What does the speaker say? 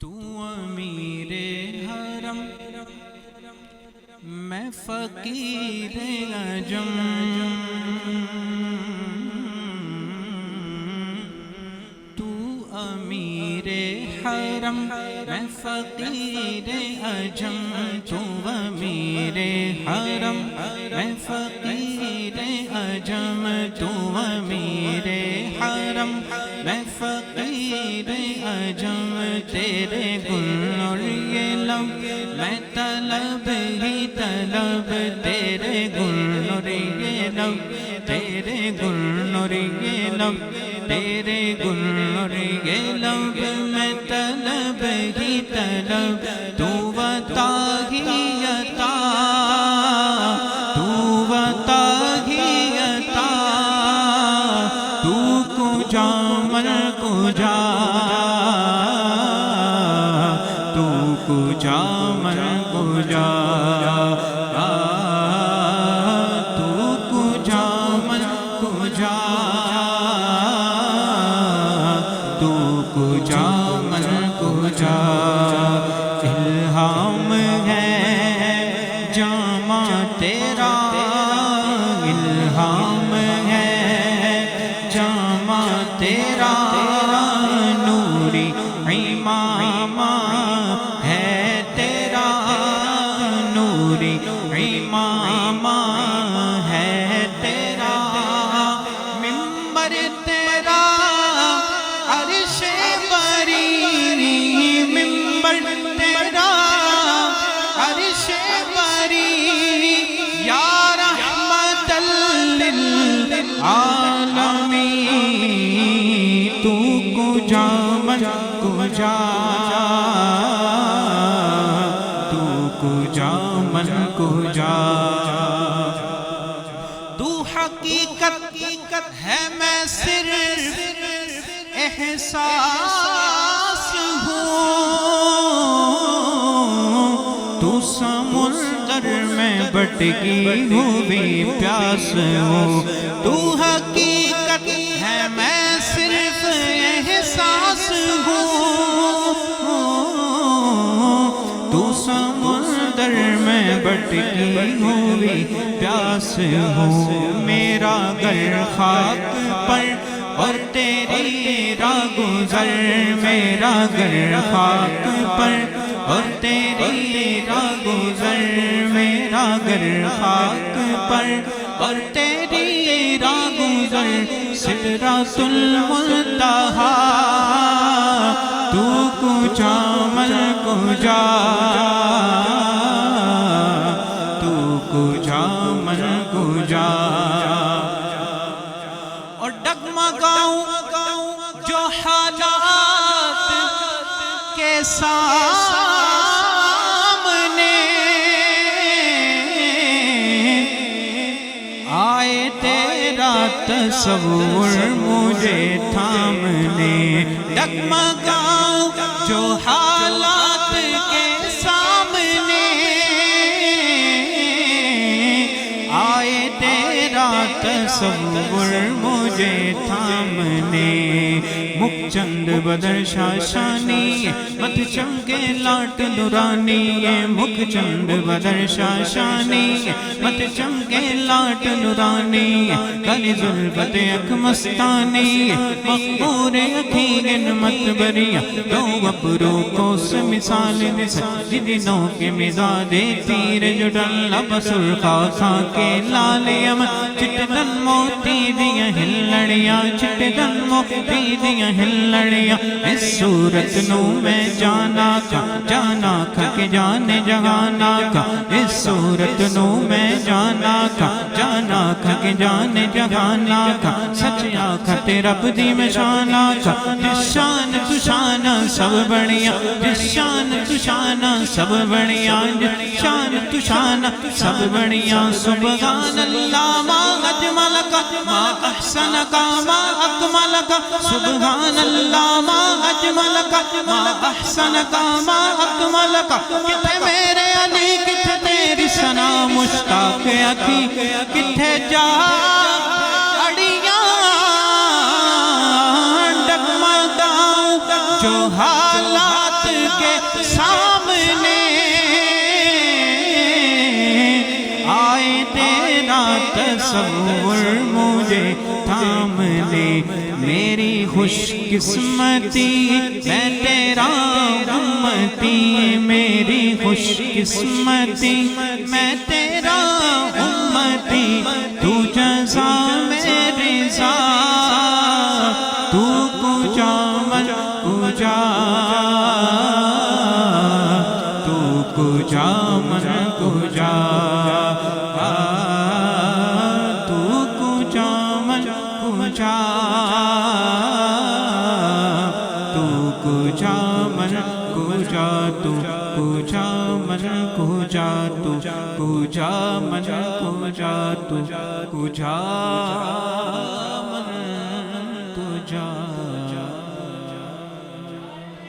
تو امیر حرم میں فقیر عجم، تو امیر حرم میں فقیر عجم، تو امیر حرم میں فقیر عجم، تو امیر حرم میں فقیر عجم، تیرے گل اور یہ لب میں طلب ہی طلب، تیرے گل اور یہ لب، تیرے گل اور یہ لب، تیرے گل اور یہ لب میں طلب ہی طلب، تو بتا ہی عطا، تو بتا ہی عطا، تو کجا من کجا، تو کجا من کجا، تو کجا من کجا، تو کجا من کجا، الہام ہے جامع تیرا، الہام ہے جامع تیرا، نوری امامہ ہے تیرا، نوری امامہ ہے تیرا، منبر تیرا عرش بری، منبر تیرا عرش بری، یا رحمت للعالمین، تو کجا من کجا، تو کجا من کجا، تو حقیقت ہے میں صرف احساس ہوں، تو سمندر میں بٹکی ہوئی پیاس ہوں، تو حقیقت ہے میں صرف احساس ہوں، تو سمندر میں بٹکی ہوئی پیاس ہوں، میرا گر خاک پر اور تیری راہ گزر، میرا گر خاک پر اور تیری راہ گزر، میرا گر خاک پر اور تیری راہ گزر، سدرۃ المنتہا، تو کجا من کجا، تو کجا من کجا، اور ڈگمگاؤں جو حالات کے سامنے، آئے تیرا تصور مجھے تھامنے، ڈگمگاؤں جو حالات کے سامنے، آئے تیرا تصور مجھے تھامنے، مکھ چند بدر شاشانی مت چمکے لاٹ نورانی، مکھ چند بدر شاشانی مت چمکے لاٹ نورانی، کلی زلفت اک مستانی، مقبور اکھین مت بریاں، دو ابرو کو مثال دس جدنوں کے مزاج تیر جو ڈل بسر خاصا کے لالیم، چٹدن موتی دیا ہلڑیاں، چٹدن موتی دیا ہلڑیاں، اس صورت نو میں جانا کھا کے جانے جہانا کا، اس صورت نو میں جانا کھا کے جانے جہانا کا، سچ آکھا تیرا بدی میں شانا کا، جس شان تو شانہ سب بڑیاں، جس شان تو شانہ سب بڑیاں، جس شان تو شانہ سب بڑیاں، سبحان اللہ ما اجمل کا، ما احسن کا، ما اکمل کا، سبحان اللہ ما اجمل کا، ما احسن کا، ما اکمل کا، کتھے میرے علی کتھے تیری ثنا مشتاق اکی، کتھے جا اڑیاں ڈگمگاؤں جو حالات سامنے آئے تیرا تصور مجھے تھام لے میری خوش قسمتی میں تیرا امتی میری خوش قسمتی میں تیرا امتی تو جزا میں رضا تو کجا من کجا تو کجا من کجا تو کجا من کجا تو کجا من کجا تو کجا من کجا تو کجا من کجا تو کجا